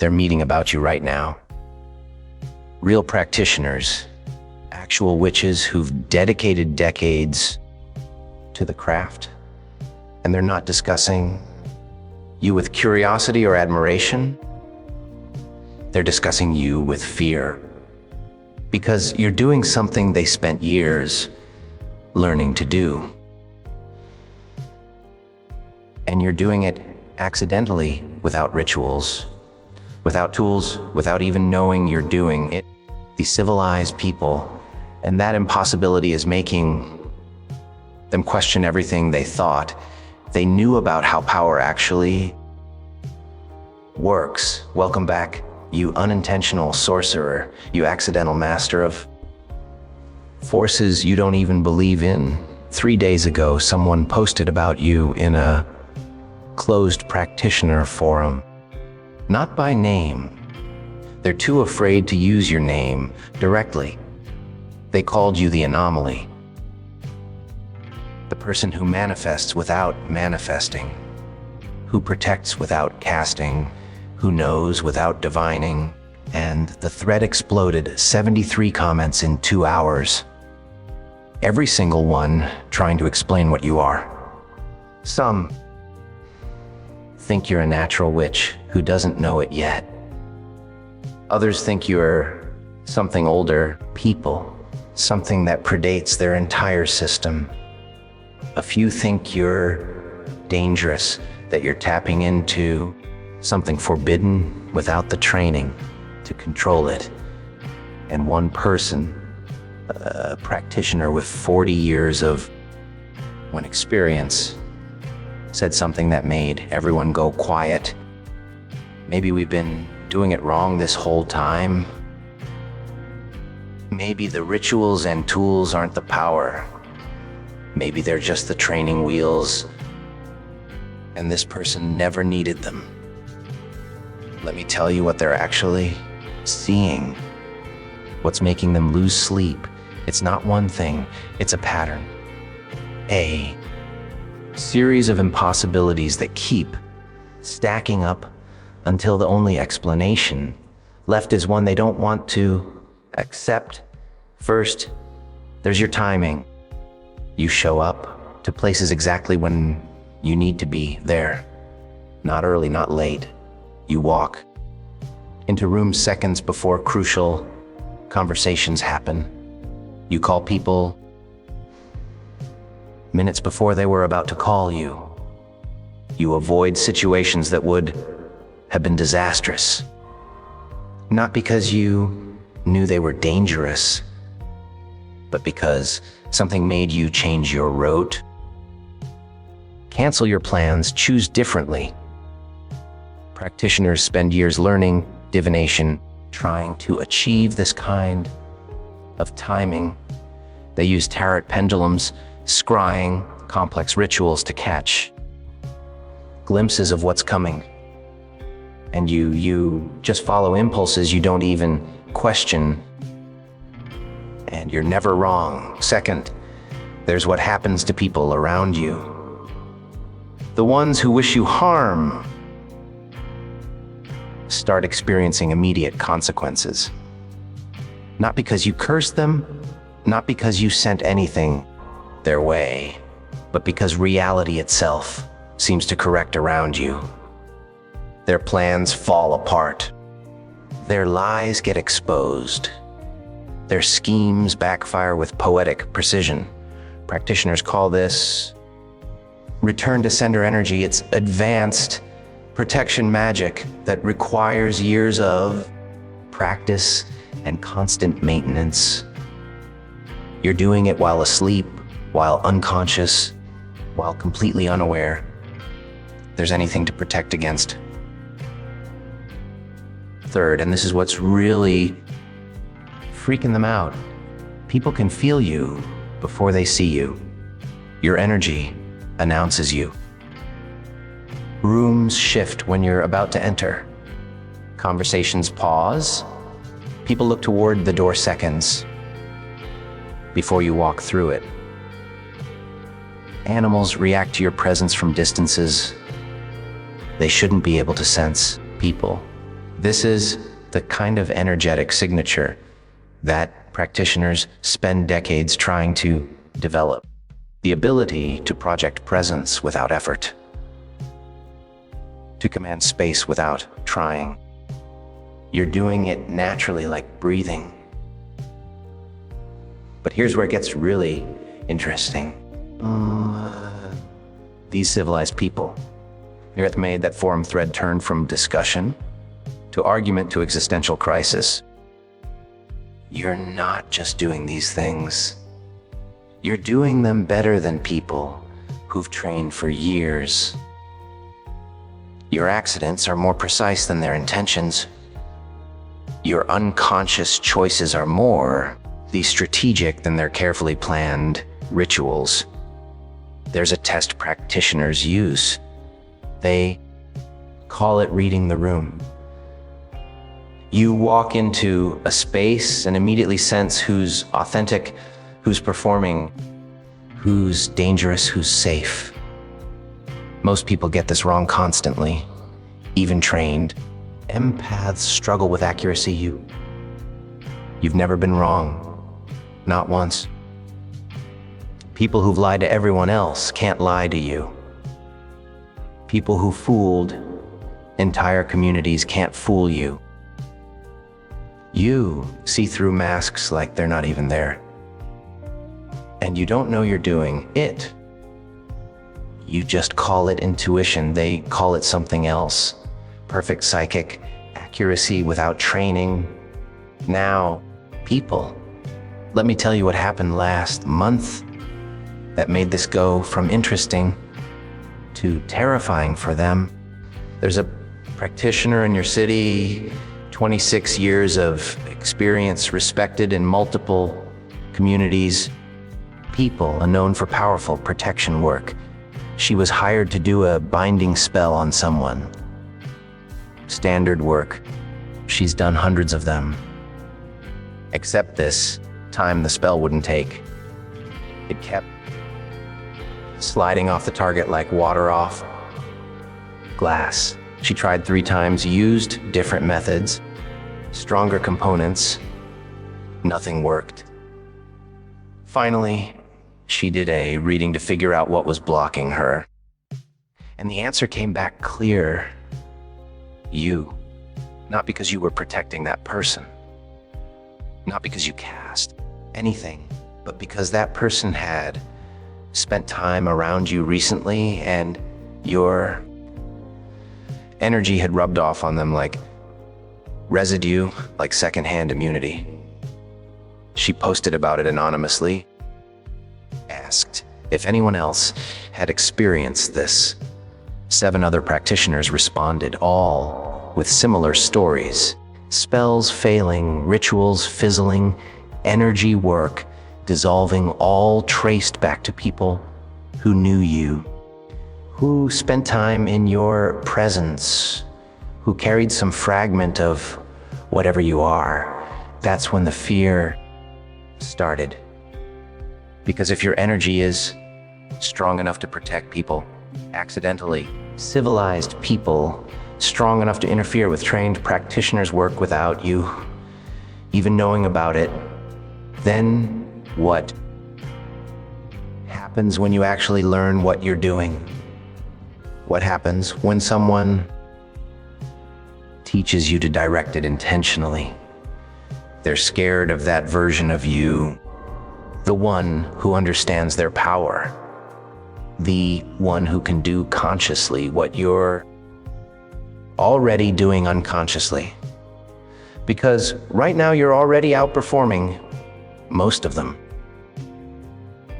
They're meeting about you right now. Real practitioners, actual witches who've dedicated decades to the craft. And they're not discussing you with curiosity or admiration. They're discussing you with fear. Because you're doing something they spent years learning to do. And you're doing it accidentally, without rituals, without tools, without even knowing you're doing it. These civilized people, and that impossibility is making them question everything they thought they knew about how power actually works. Welcome back, you unintentional sorcerer, you accidental master of forces you don't even believe in. 3 days ago, someone posted about you in a closed practitioner forum. Not by name. They're too afraid to use your name directly. They called you the anomaly. The person who manifests without manifesting, who protects without casting, who knows without divining. And the thread exploded, 73 comments in 2 hours. Every single one trying to explain what you are. Some think you're a natural witch who doesn't know it yet. Others think you're something older, people, something that predates their entire system. A few think you're dangerous, that you're tapping into something forbidden without the training to control it. And one person, a practitioner with 40 years of experience, said something that made everyone go quiet. Maybe we've been doing it wrong this whole time. Maybe the rituals and tools aren't the power. Maybe they're just the training wheels, and this person never needed them. Let me tell you what they're actually seeing. What's making them lose sleep. It's not one thing, it's a pattern. A series of impossibilities that keep stacking up until the only explanation left is one they don't want to accept. First, there's your timing. You show up to places exactly when you need to be there. Not early, not late. You walk into rooms seconds before crucial conversations happen. You call people minutes before they were about to call you. You avoid situations that would have been disastrous. Not because you knew they were dangerous, but because something made you change your route. Cancel your plans, choose differently. Practitioners spend years learning divination, trying to achieve this kind of timing. They use tarot pendulums, scrying, complex rituals to catch glimpses of what's coming. And you just follow impulses you don't even question. And you're never wrong. Second, there's what happens to people around you. The ones who wish you harm start experiencing immediate consequences. Not because you cursed them, not because you sent anything their way, but because reality itself seems to correct around you. Their plans fall apart. Their lies get exposed. Their schemes backfire with poetic precision. Practitioners call this return to sender energy. It's advanced protection magic that requires years of practice and constant maintenance. You're doing it while asleep, while unconscious, while completely unaware there's anything to protect against. Third, and this is what's really freaking them out, people can feel you before they see you. Your energy announces you. Rooms shift when you're about to enter. Conversations pause. People look toward the door seconds before you walk through it. Animals react to your presence from distances they shouldn't be able to sense. People This is the kind of energetic signature that practitioners spend decades trying to develop. The ability to project presence without effort, to command space without trying. You're doing it naturally, like breathing. But here's where it gets really interesting. These civilized people, the earth made that forum thread turn from discussion to argument to existential crisis. You're not just doing these things. You're doing them better than people who've trained for years. Your accidents are more precise than their intentions. Your unconscious choices are more strategic than their carefully planned rituals. There's a test practitioners use. They call it reading the room. You walk into a space and immediately sense who's authentic, who's performing, who's dangerous, who's safe. Most people get this wrong constantly, even trained. Empaths struggle with accuracy. You've never been wrong, not once. People who've lied to everyone else can't lie to you. People who fooled entire communities can't fool you. You see through masks like they're not even there. And you don't know you're doing it. You just call it intuition. They call it something else. Perfect psychic accuracy without training. Now, people, let me tell you what happened last month that made this go from interesting to terrifying for them. There's a practitioner in your city, 26 years of experience, respected in multiple communities, people, and known for powerful protection work. She was hired to do a binding spell on someone. Standard work. She's done hundreds of them. Except this time the spell wouldn't take. It kept sliding off the target like water off glass. She tried 3 times, used different methods, stronger components. Nothing worked. Finally, she did a reading to figure out what was blocking her. And the answer came back clear. You. Not because you were protecting that person. Not because you cast anything, but because that person had spent time around you recently and your energy had rubbed off on them like residue, like secondhand immunity. She posted about it anonymously, asked if anyone else had experienced this. 7 other practitioners responded, all with similar stories. Spells failing, rituals fizzling, energy work dissolving, all traced back to people who knew you, who spent time in your presence, who carried some fragment of whatever you are. That's when the fear started. Because if your energy is strong enough to protect people, accidentally, civilized people, strong enough to interfere with trained practitioners' work without you even knowing about it, then what happens when you actually learn what you're doing? What happens when someone teaches you to direct it intentionally? They're scared of that version of you, the one who understands their power, the one who can do consciously what you're already doing unconsciously. Because right now you're already outperforming most of them.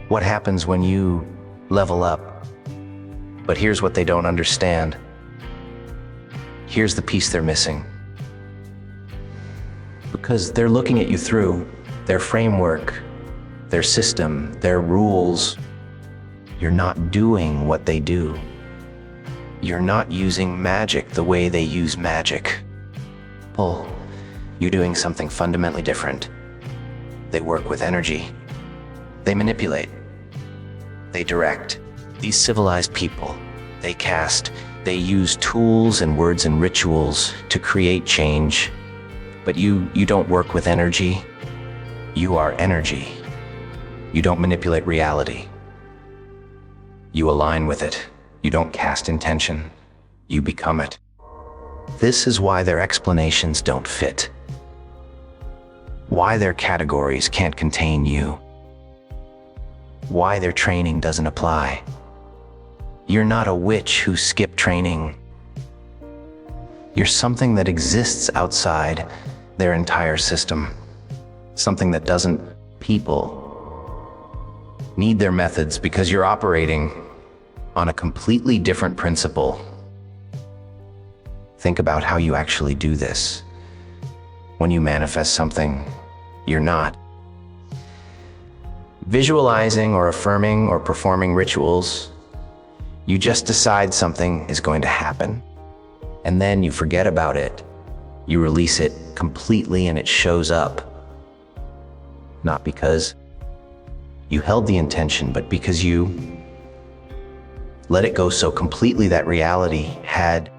What happens when you level up? But here's what they don't understand. Here's the piece they're missing. Because they're looking at you through their framework, their system, their rules. You're not doing what they do. You're not using magic the way they use magic. You're doing something fundamentally different. They work with energy. They manipulate. They direct. These civilized people, they cast They use tools and words and rituals to create change, but you don't work with energy. You are energy. You don't manipulate reality. You align with it. You don't cast intention. You become it. This is why their explanations don't fit. Why their categories can't contain you. Why their training doesn't apply. You're not a witch who skipped training. You're something that exists outside their entire system. Something that doesn't. People need their methods because you're operating on a completely different principle. Think about how you actually do this. When you manifest something, you're not visualizing or affirming or performing rituals. You just decide something is going to happen, and then you forget about it. You release it completely and it shows up. Not because you held the intention, but because you let it go so completely that reality had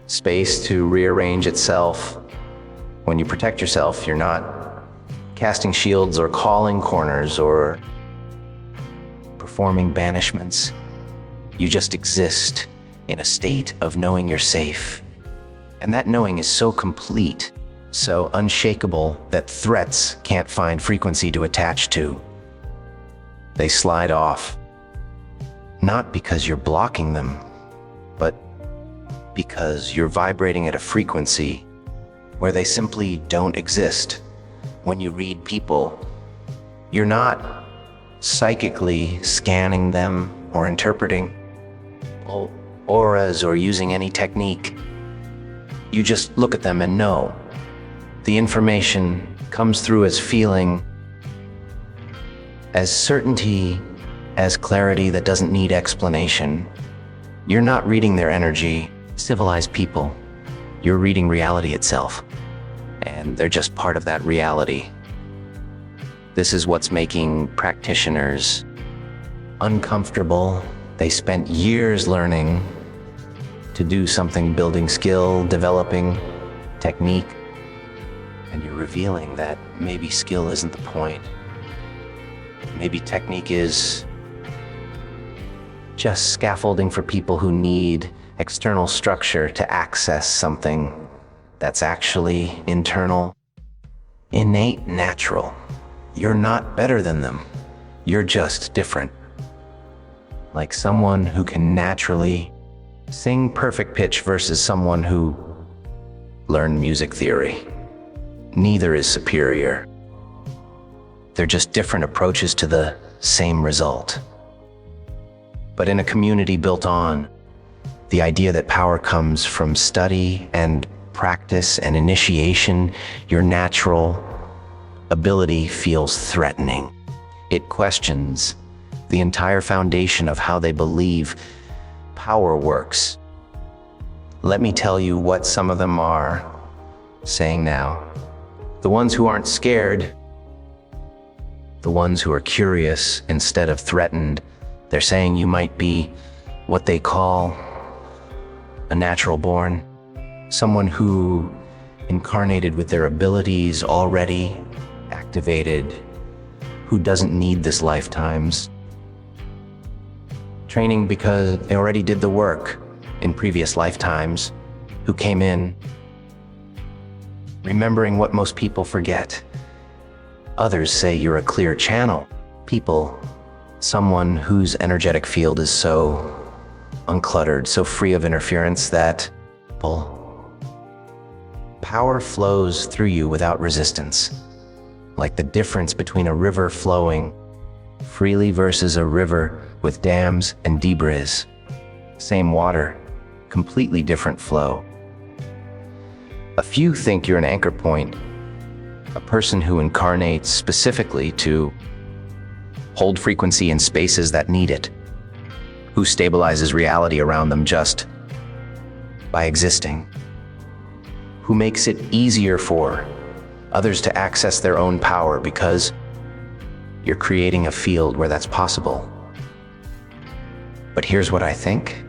space to rearrange itself. When you protect yourself, you're not casting shields or calling corners or performing banishments. You just exist in a state of knowing you're safe. And that knowing is so complete, so unshakable that threats can't find frequency to attach to. They slide off. Not because you're blocking them, but because you're vibrating at a frequency where they simply don't exist. When you read people, you're not psychically scanning them or interpreting auras or using any technique. You just look at them and know. The information comes through as feeling, as certainty, as clarity that doesn't need explanation. You're not reading their energy. Civilized people, you're reading reality itself, and they're just part of that reality. This is what's making practitioners uncomfortable. They spent years learning to do something, building skill, developing technique, and you're revealing that maybe skill isn't the point. Maybe technique is just scaffolding for people who need external structure to access something that's actually internal, innate, natural. You're not better than them. You're just different. Like someone who can naturally sing perfect pitch versus someone who learned music theory. Neither is superior. They're just different approaches to the same result. But in a community built on the idea that power comes from study and practice and initiation, your natural ability feels threatening. It questions the entire foundation of how they believe power works. Let me tell you what some of them are saying now. The ones who aren't scared, the ones who are curious instead of threatened, they're saying you might be what they call a natural born, someone who incarnated with their abilities already activated, who doesn't need this lifetime's training because they already did the work in previous lifetimes, who came in remembering what most people forget. Others say you're a clear channel. People, someone whose energetic field is so uncluttered, so free of interference that power flows through you without resistance. Like the difference between a river flowing freely versus a river with dams and debris. Same water, completely different flow. A few think you're an anchor point, a person who incarnates specifically to hold frequency in spaces that need it, who stabilizes reality around them just by existing, who makes it easier for others to access their own power because you're creating a field where that's possible. But here's what I think.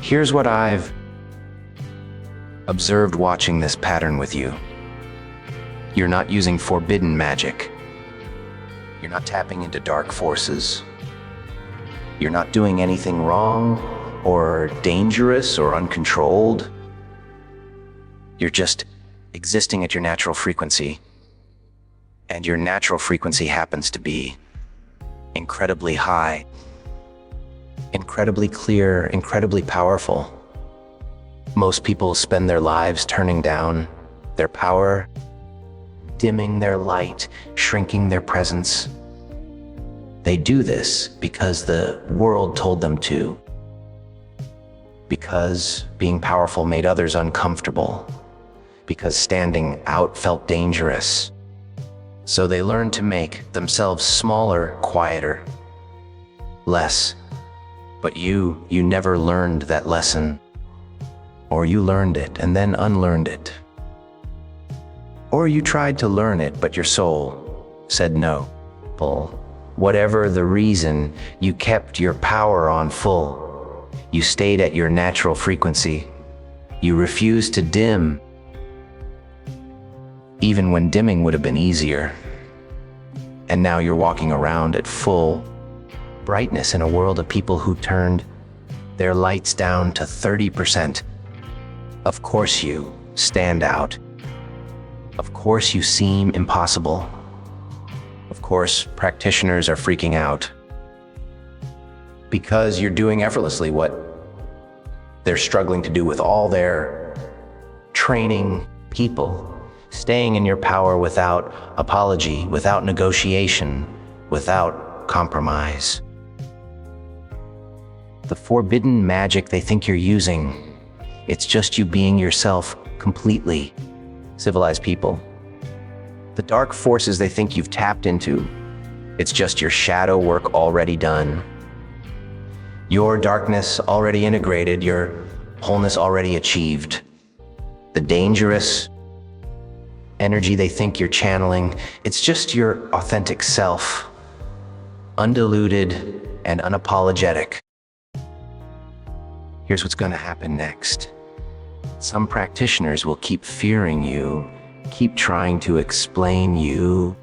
Here's what I've observed watching this pattern with you. You're not using forbidden magic. You're not tapping into dark forces. You're not doing anything wrong or dangerous or uncontrolled. You're just existing at your natural frequency. And your natural frequency happens to be incredibly high, incredibly clear, incredibly powerful. Most people spend their lives turning down their power, dimming their light, shrinking their presence. They do this because the world told them to, because being powerful made others uncomfortable, because standing out felt dangerous. So they learned to make themselves smaller, quieter, less. But you never learned that lesson. Or you learned it and then unlearned it. Or you tried to learn it, but your soul said no. Whatever the reason, you kept your power on full. You stayed at your natural frequency. You refused to dim, even when dimming would have been easier. And now you're walking around at full brightness in a world of people who turned their lights down to 30%. Of course you stand out. Of course you seem impossible. Of course practitioners are freaking out. Because you're doing effortlessly what they're struggling to do with all their training people. Staying in your power without apology, without negotiation, without compromise. The forbidden magic they think you're using, it's just you being yourself completely. Civilized people. The dark forces they think you've tapped into, it's just your shadow work already done. Your darkness already integrated, your wholeness already achieved. The dangerous energy they think you're channeling, it's just your authentic self, undiluted and unapologetic. Here's what's going to happen next. Some practitioners will keep fearing you, keep trying to explain you,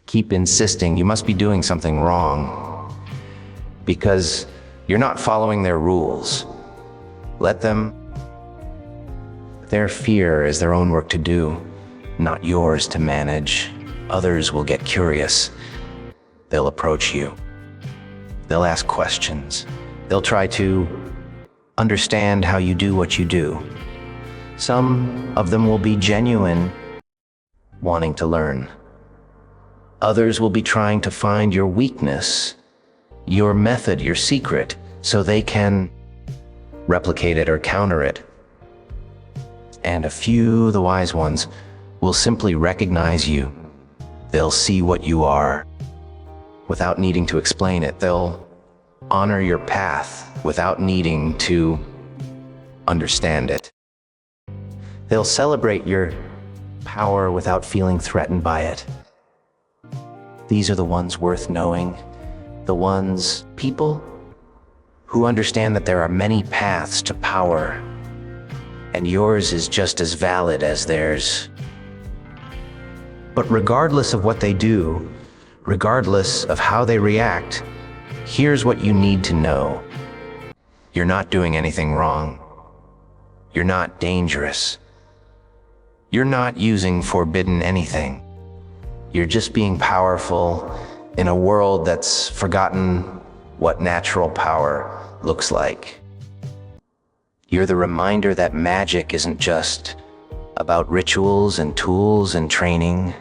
keep insisting you must be doing something wrong because you're not following their rules. Let them. Their fear is their own work to do, not yours to manage. Others will get curious. They'll approach you. They'll ask questions. They'll try to understand how you do what you do. Some of them will be genuine, wanting to learn. Others will be trying to find your weakness, your method, your secret, so they can replicate it or counter it. And a few, the wise ones, will simply recognize you. They'll see what you are without needing to explain it. They'll honor your path without needing to understand it. They'll celebrate your power without feeling threatened by it. These are the ones worth knowing, the people who understand that there are many paths to power, and yours is just as valid as theirs. But regardless of what they do, regardless of how they react, here's what you need to know. You're not doing anything wrong. You're not dangerous. You're not using forbidden anything. You're just being powerful in a world that's forgotten what natural power looks like. You're the reminder that magic isn't just about rituals and tools and training.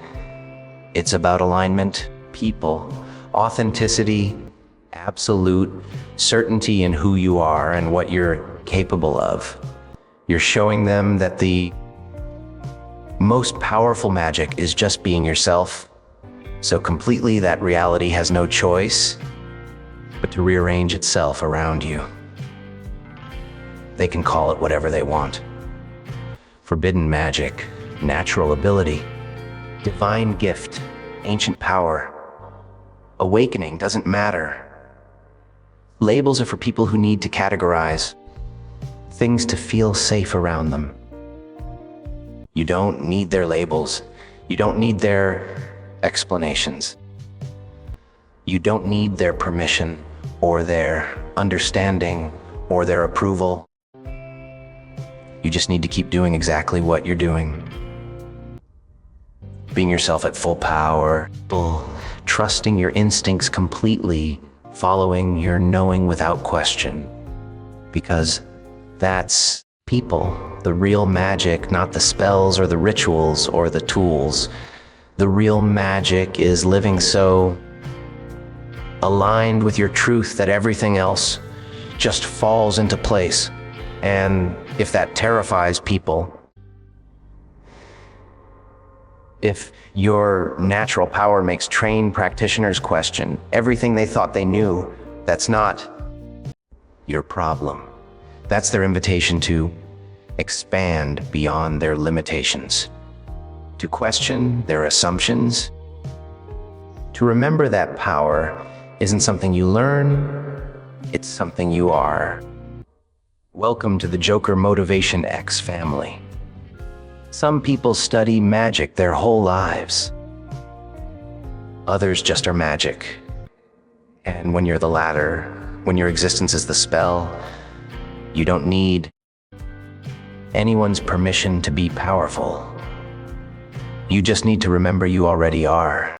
It's about alignment, people, authenticity, absolute certainty in who you are and what you're capable of. You're showing them that the most powerful magic is just being yourself, so completely that reality has no choice but to rearrange itself around you. They can call it whatever they want. Forbidden magic, natural ability, divine gift, ancient power, awakening, doesn't matter. Labels are for people who need to categorize. things to feel safe around them. You don't need their labels. You don't need their explanations. You don't need their permission or their understanding or their approval. You just need to keep doing exactly what you're doing. Being yourself at full power, trusting your instincts completely, following your knowing without question. Because that's people, the real magic, not the spells or the rituals or the tools. The real magic is living so aligned with your truth that everything else just falls into place. And if that terrifies people, if your natural power makes trained practitioners question everything they thought they knew, that's not your problem. That's their invitation to expand beyond their limitations, to question their assumptions, to remember that power isn't something you learn, it's something you are. Welcome to the Joker Motivation X family. Some people study magic their whole lives. Others just are magic. And when you're the latter, when your existence is the spell, you don't need anyone's permission to be powerful. You just need to remember you already are.